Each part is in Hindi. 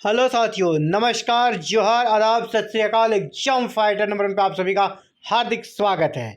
हेलो साथियों, नमस्कार, जोहार, आदाब, सत श्री अकाल। एग्जाम फाइटर नंबर 1 पे आप सभी का हार्दिक स्वागत है।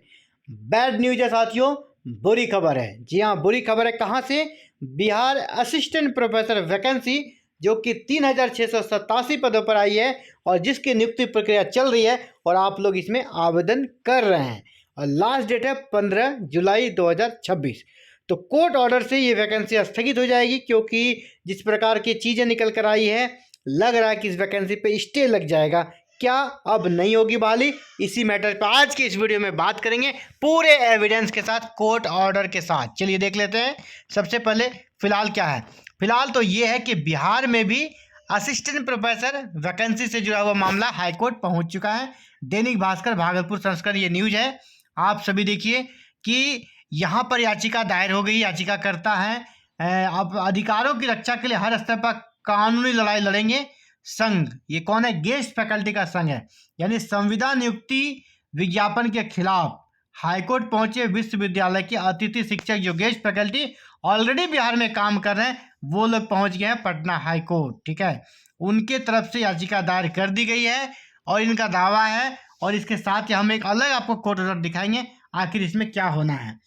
बैड न्यूज है साथियों, बुरी खबर है। जी हाँ, बुरी खबर है। कहाँ से? बिहार असिस्टेंट प्रोफेसर वैकेंसी जो कि 3687 पदों पर आई है और जिसकी नियुक्ति प्रक्रिया चल रही है और आप लोग इसमें आवेदन कर रहे हैं और लास्ट डेट है 15 जुलाई 2026। तो कोर्ट ऑर्डर से ये वैकेंसी स्थगित हो जाएगी, क्योंकि जिस प्रकार की चीज़ें निकल कर आई है, लग रहा है कि इस वैकेंसी पे स्टे लग जाएगा। क्या अब नहीं होगी बहाली? इसी मैटर पे आज की इस वीडियो में बात करेंगे, पूरे एविडेंस के साथ, कोर्ट ऑर्डर के साथ। चलिए देख लेते हैं। सबसे पहले फिलहाल क्या है? फिलहाल तो ये है कि बिहार में भी असिस्टेंट प्रोफेसर वैकेंसी से जुड़ा हुआ मामला हाईकोर्ट पहुंच चुका है। दैनिक भास्कर भागलपुर संस्करण ये न्यूज है। आप सभी देखिए कि यहाँ पर याचिका दायर हो गई। याचिकाकर्ता है अब अधिकारों की रक्षा के लिए हर स्तर पर कानूनी लड़ाई लड़ेंगे संघ। ये कौन है? गेस्ट फैकल्टी का संघ है। यानी संविदा नियुक्ति विज्ञापन के खिलाफ हाईकोर्ट पहुंचे विश्वविद्यालय के अतिथि शिक्षक जो गेस्ट फैकल्टी ऑलरेडी बिहार में काम कर रहे हैं, वो लोग पहुंच गए हैं पटना हाईकोर्ट। ठीक है, उनके तरफ से याचिका दायर कर दी गई है और इनका दावा है। और इसके साथ ही हम एक अलग आपको कोर्ट ऑर्डर दिखाएंगे आखिर इसमें क्या होना है।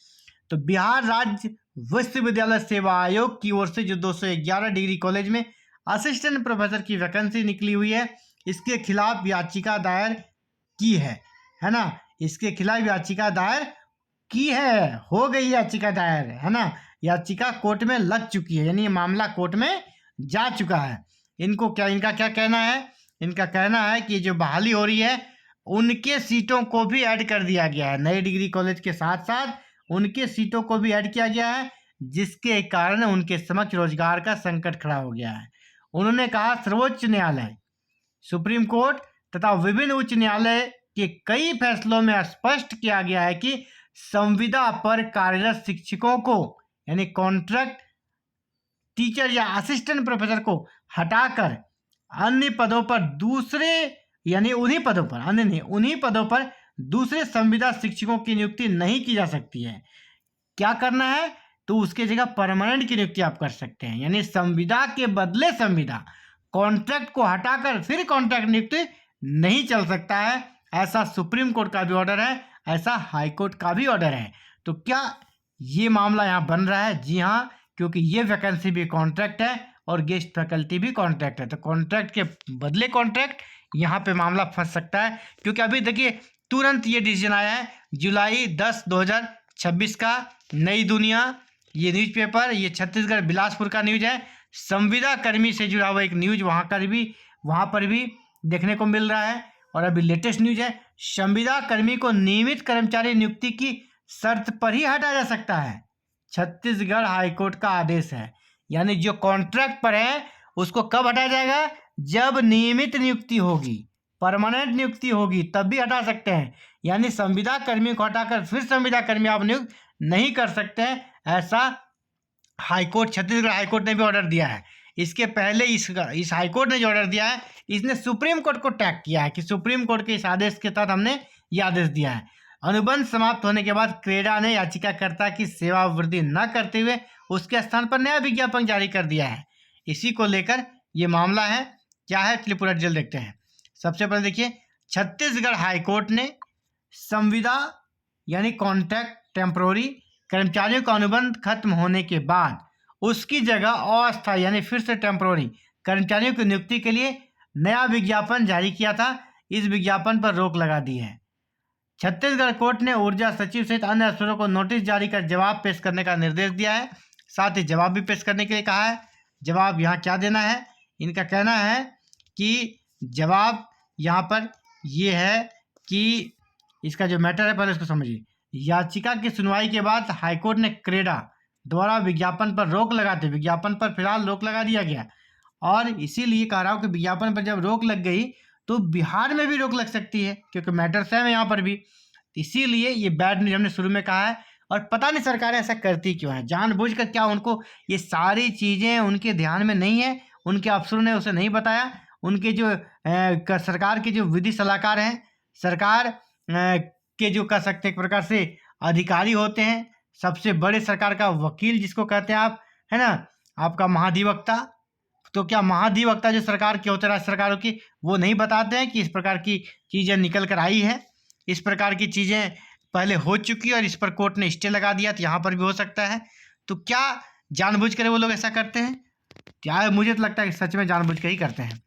तो बिहार राज्य विश्वविद्यालय सेवा आयोग की ओर से जो 211 डिग्री कॉलेज में असिस्टेंट प्रोफेसर की वैकेंसी निकली हुई है, इसके खिलाफ याचिका दायर की है ना। इसके खिलाफ याचिका दायर की है, हो गई याचिका दायर, है ना। याचिका कोर्ट में लग चुकी है, यानी ये मामला कोर्ट में जा चुका है। इनका क्या कहना है? इनका कहना है कि जो बहाली हो रही है उनके सीटों को भी ऐड कर दिया गया है। नए डिग्री कॉलेज के साथ साथ उनके सीटों को भी ऐड किया गया है, जिसके कारण उनके समक्ष रोजगार का संकट खड़ा हो गया है। उन्होंने कहा सर्वोच्च न्यायालय, सुप्रीम कोर्ट तथा विभिन्न उच्च न्यायालय के कई फैसलों में स्पष्ट किया गया है कि संविदा पर कार्यरत शिक्षकों को यानी कॉन्ट्रैक्ट टीचर या असिस्टेंट प्रोफेसर को हटाकर अन्य पदों पर दूसरे यानी उन्हीं पदों पर, अन्य नहीं, उन्हीं पदों पर दूसरे संविदा शिक्षकों की नियुक्ति नहीं की जा सकती है। क्या करना है? तो उसके जगह परमानेंट की नियुक्ति आप कर सकते हैं। यानी संविदा के बदले संविदा, कॉन्ट्रैक्ट को हटाकर फिर कॉन्ट्रैक्ट नियुक्ति नहीं चल सकता है। ऐसा सुप्रीम कोर्ट का भी ऑर्डर है, ऐसा हाई कोर्ट का भी ऑर्डर है। तो क्या ये मामला यहाँ बन रहा है? जी हाँ, क्योंकि ये वैकेंसी भी कॉन्ट्रैक्ट है और गेस्ट फैकल्टी भी कॉन्ट्रैक्ट है। तो कॉन्ट्रैक्ट के बदले कॉन्ट्रैक्ट, यहाँ पे मामला फंस सकता है। क्योंकि अभी देखिए तुरंत ये डिसीजन आया है जुलाई 10 2026 का। नई दुनिया ये न्यूज़पेपर, ये छत्तीसगढ़ बिलासपुर का न्यूज है। संविदा कर्मी से जुड़ा हुआ एक न्यूज वहाँ पर भी देखने को मिल रहा है। और अभी लेटेस्ट न्यूज है, संविदा कर्मी को नियमित कर्मचारी नियुक्ति की शर्त पर ही हटाया जा सकता है। छत्तीसगढ़ हाईकोर्ट का आदेश है। यानी जो कॉन्ट्रैक्ट पर है उसको कब हटाया जाएगा? जब नियमित नियुक्ति होगी, परमानेंट नियुक्ति होगी, तब भी हटा सकते हैं। यानी संविदा कर्मी को हटाकर फिर संविदा कर्मी आप नियुक्त नहीं कर सकते हैं। ऐसा हाईकोर्ट, छत्तीसगढ़ हाईकोर्ट ने भी ऑर्डर दिया है। इसके पहले इस हाईकोर्ट ने जो ऑर्डर दिया है, इसने सुप्रीम कोर्ट को टैग किया है कि सुप्रीम कोर्ट के इस आदेश के तहत हमने ये आदेश दिया है। अनुबंध समाप्त होने के बाद क्रेडा ने याचिकाकर्ता की सेवा वृद्धि न करते हुए उसके स्थान पर नया विज्ञापन जारी कर दिया है। इसी को लेकर ये मामला है। क्या है? चलिए पूरा डिटेल देखते हैं। सबसे पहले देखिए, छत्तीसगढ़ हाईकोर्ट ने संविदा यानी कॉन्ट्रैक्ट टेम्पोररी कर्मचारियों का अनुबंध खत्म होने के बाद उसकी जगह अस्थायी यानी फिर से टेम्पोररी कर्मचारियों की नियुक्ति के लिए नया विज्ञापन जारी किया था। इस विज्ञापन पर रोक लगा दी है। छत्तीसगढ़ कोर्ट ने ऊर्जा सचिव सहित अन्य अफसरों को नोटिस जारी कर जवाब पेश करने का निर्देश दिया है। साथ ही जवाब भी पेश करने के लिए कहा है। जवाब यहाँ क्या देना है? इनका कहना है कि जवाब यहाँ पर ये है कि इसका जो मैटर है पहले इसको समझिए। याचिका की सुनवाई के बाद हाईकोर्ट ने क्रेडा द्वारा विज्ञापन पर रोक लगाते, विज्ञापन पर फिलहाल रोक लगा दिया गया। और इसीलिए कह रहा हूँ कि विज्ञापन पर जब रोक लग गई तो बिहार में भी रोक लग सकती है, क्योंकि मैटर सेम है यहाँ पर भी। इसीलिए ये बैड न्यूज हमने शुरू में कहा है। और पता नहीं सरकारें ऐसा करती क्यों है, जानबूझकर। क्या उनको ये सारी चीज़ें उनके ध्यान में नहीं है? उनके अफसरों ने उसे नहीं बताया? उनके जो सरकार के जो विधि सलाहकार हैं, सरकार के जो कह सकते एक प्रकार से अधिकारी होते हैं, सबसे बड़े सरकार का वकील जिसको कहते हैं आप, है ना, आपका महाधिवक्ता, तो क्या महाधिवक्ता जो सरकार के होते हैं, राज्य सरकारों की, वो नहीं बताते हैं कि इस प्रकार की चीज़ें निकल कर आई है, इस प्रकार की चीज़ें पहले हो चुकी है और इस पर कोर्ट ने स्टे लगा दिया, तो यहाँ पर भी हो सकता है। तो क्या जानबूझ कर वो लोग ऐसा करते हैं? क्या मुझे तो लगता है कि सच में जानबूझ के ही करते हैं।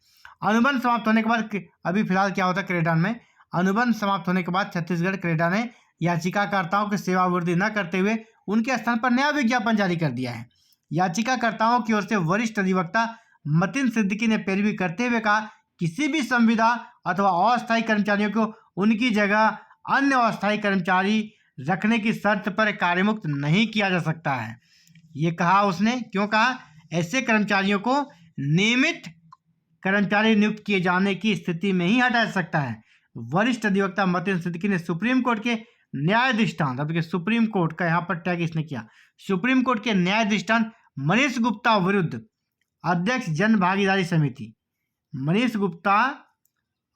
अनुबंध समाप्त होने के बाद अभी फिलहाल क्या होता है क्रेडान में, अनुबंध समाप्त होने के बाद छत्तीसगढ़ क्रेडा ने याचिकाकर्ताओं की सेवावृद्धि न करते हुए उनके स्थान पर नया विज्ञापन जारी कर दिया है। याचिकाकर्ताओं की ओर से वरिष्ठ अधिवक्ता मतिन सिद्दीकी ने पैरवी करते हुए कहा, किसी भी संविदा अथवा अस्थायी कर्मचारियों को उनकी जगह अन्य अस्थायी कर्मचारी रखने की शर्त पर कार्यमुक्त नहीं किया जा सकता है। ये कहा उसने, क्यों कहा? ऐसे कर्मचारियों को नियमित कर्मचारी नियुक्त किए जाने की स्थिति में ही हटा सकता है। वरिष्ठ अधिवक्ता मतिन सिद्दीकी ने सुप्रीम कोर्ट के न्याय दृष्टांत, अब देखिए सुप्रीम कोर्ट का यहाँ पर टैग इसने किया, सुप्रीम कोर्ट के न्याय दृष्टांत मनीष गुप्ता विरुद्ध अध्यक्ष जन भागीदारी समिति, मनीष गुप्ता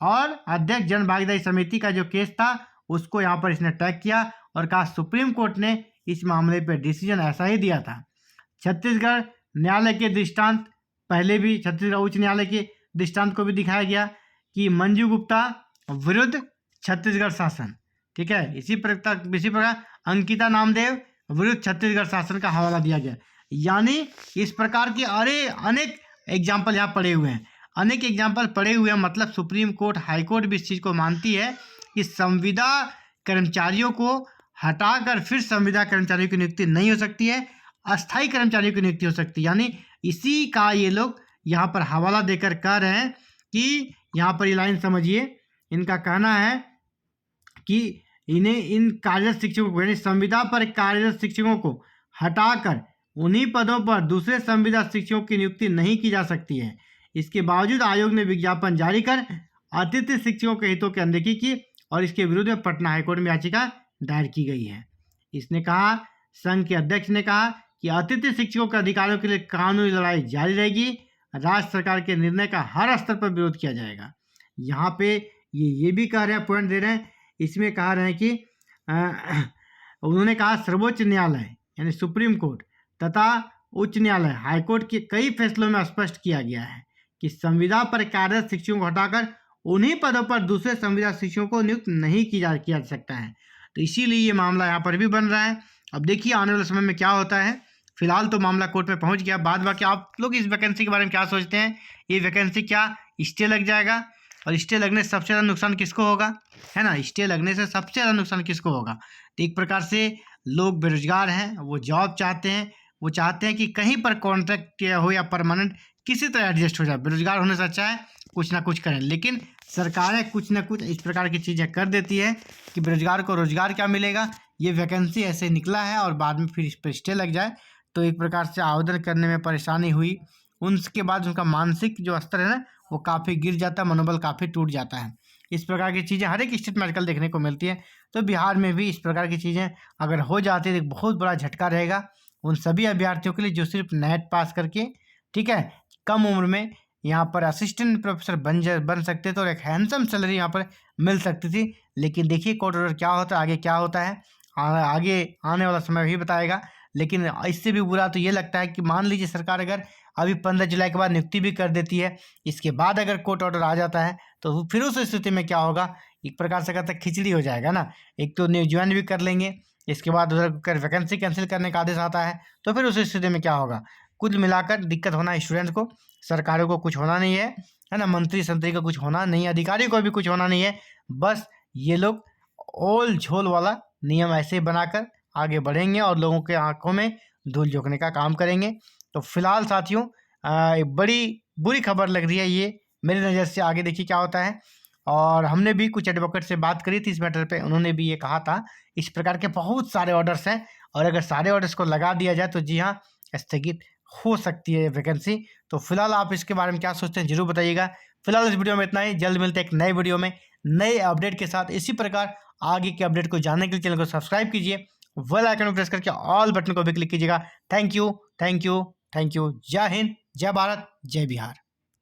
और अध्यक्ष जन भागीदारी समिति का जो केस था उसको यहाँ पर इसने टैग किया और कहा सुप्रीम कोर्ट ने इस मामले पर डिसीजन ऐसा ही दिया था। छत्तीसगढ़ न्यायालय के दृष्टांत, पहले भी छत्तीसगढ़ उच्च न्यायालय के दृष्टांत को भी दिखाया गया कि मंजू गुप्ता विरुद्ध छत्तीसगढ़ शासन, ठीक है, इसी प्रकार अंकिता नामदेव विरुद्ध छत्तीसगढ़ शासन का हवाला दिया गया। यानी इस प्रकार के अनेक एग्जाम्पल यहाँ पड़े हुए हैं, अनेक एग्जाम्पल पड़े हुए हैं। मतलब सुप्रीम कोर्ट, हाई कोर्ट भी इस चीज़ को मानती है कि संविदा कर्मचारियों को हटाकर फिर संविदा कर्मचारियों की नियुक्ति नहीं हो सकती है, अस्थायी कर्मचारियों की नियुक्ति हो सकती है। यानी इसी का ये लोग यहाँ पर हवाला देकर कह रहे हैं कि यहाँ पर ये लाइन समझिए, इनका कहना है कि इन्हें इन कार्यरत शिक्षकों को, यानी संविदा पर कार्यरत शिक्षकों को हटाकर उन्हीं पदों पर दूसरे संविदा शिक्षकों की नियुक्ति नहीं की जा सकती है। इसके बावजूद आयोग ने विज्ञापन जारी कर अतिथि शिक्षकों के हितों की अनदेखी की और इसके विरुद्ध में पटना हाईकोर्ट में याचिका दायर की गई है। इसने कहा, संघ के अध्यक्ष ने कहा कि अतिथि शिक्षकों के अधिकारों के लिए कानूनी लड़ाई जारी रहेगी, राज्य सरकार के निर्णय का हर स्तर पर विरोध किया जाएगा। यहाँ पे ये भी कह रहे हैं, पॉइंट दे रहे हैं, इसमें कह रहे हैं कि उन्होंने कहा सर्वोच्च न्यायालय यानी सुप्रीम कोर्ट तथा उच्च न्यायालय हाईकोर्ट के कई फैसलों में स्पष्ट किया गया है कि संविदा पर कार्यरत शिक्षकों को हटाकर उन्हीं पदों पर दूसरे संविदा शिक्षकों को नियुक्त नहीं किया जा सकता है। तो इसीलिए ये मामला यहाँ पर भी बन रहा है। अब देखिए आने वाले समय में क्या होता है। फिलहाल तो मामला कोर्ट में पहुँच गया, बाद बाकी आप लोग इस वैकेंसी के बारे में क्या सोचते हैं? ये वैकेंसी क्या स्टे लग जाएगा? और स्टे लगने से सबसे ज़्यादा नुकसान किसको होगा, है ना? स्टे लगने से सबसे ज़्यादा नुकसान किसको होगा? तो एक प्रकार से लोग बेरोजगार हैं, वो जॉब चाहते हैं, वो चाहते हैं कि कहीं पर कॉन्ट्रैक्ट हो या परमानेंट किसी तरह एडजस्ट हो जाए। बेरोजगार होने से अच्छा है कुछ ना कुछ करें, लेकिन सरकारें कुछ ना कुछ इस प्रकार की चीज़ें कर देती है कि बेरोजगार को रोजगार क्या मिलेगा, ये वैकेंसी ऐसे निकला है और बाद में फिर इस पर स्टे लग जाए तो एक प्रकार से आवेदन करने में परेशानी हुई। उसके बाद उनका मानसिक जो स्तर है ना वो काफ़ी गिर जाता है, मनोबल काफ़ी टूट जाता है। इस प्रकार की चीज़ें हर एक स्टेट में आजकल देखने को मिलती है। तो बिहार में भी इस प्रकार की चीज़ें अगर हो जाती है तो बहुत बड़ा झटका रहेगा उन सभी अभ्यर्थियों के लिए जो सिर्फ नेट पास करके, ठीक है, कम उम्र में यहाँ पर असिस्टेंट प्रोफेसर बन सकते थे और एक हैंडसम सैलरी यहाँ पर मिल सकती थी। लेकिन देखिए कोर्ट ऑर्डर क्या होता है, आगे क्या होता है, आगे आने वाला समय भी बताएगा। लेकिन इससे भी बुरा तो ये लगता है कि मान लीजिए सरकार अगर अभी 15 जुलाई के बाद नियुक्ति भी कर देती है, इसके बाद अगर कोर्ट ऑर्डर आ जाता है तो फिर उस स्थिति में क्या होगा? एक प्रकार से कहते हैं खिचड़ी हो जाएगा ना। एक तो न्यू ज्वाइन भी कर लेंगे, इसके बाद उधर वैकेंसी कैंसिल करने का आदेश आता है तो फिर उस स्थिति में क्या होगा? कुल मिलाकर दिक्कत होना स्टूडेंट्स को, सरकारों को कुछ होना नहीं है ना, मंत्री संतरी को कुछ होना नहीं है, अधिकारी को भी कुछ होना नहीं है। बस ये लोग ओल झोल वाला नियम ऐसे बनाकर आगे बढ़ेंगे और लोगों के आंखों में धूल झोंकने का काम करेंगे। तो फिलहाल साथियों एक बड़ी बुरी खबर लग रही है ये मेरी नज़र से। आगे देखिए क्या होता है। और हमने भी कुछ एडवोकेट से बात करी थी इस मैटर पे, उन्होंने भी ये कहा था इस प्रकार के बहुत सारे ऑर्डर्स हैं और अगर सारे ऑर्डर्स को लगा दिया जाए तो जी हाँ स्थगित हो सकती है वैकेंसी। तो फिलहाल आप इसके बारे में क्या सोचते हैं जरूर बताइएगा। फिलहाल इस वीडियो में इतना ही, जल्द मिलते हैं एक नए वीडियो में नए अपडेट के साथ। इसी प्रकार आगे के अपडेट को जानने के लिए चैनल को सब्सक्राइब कीजिए, बेल आइकन को प्रेस करके ऑल बटन को भी क्लिक कीजिएगा। Thank you, thank you, thank you. जय हिंद, जय भारत, जय बिहार।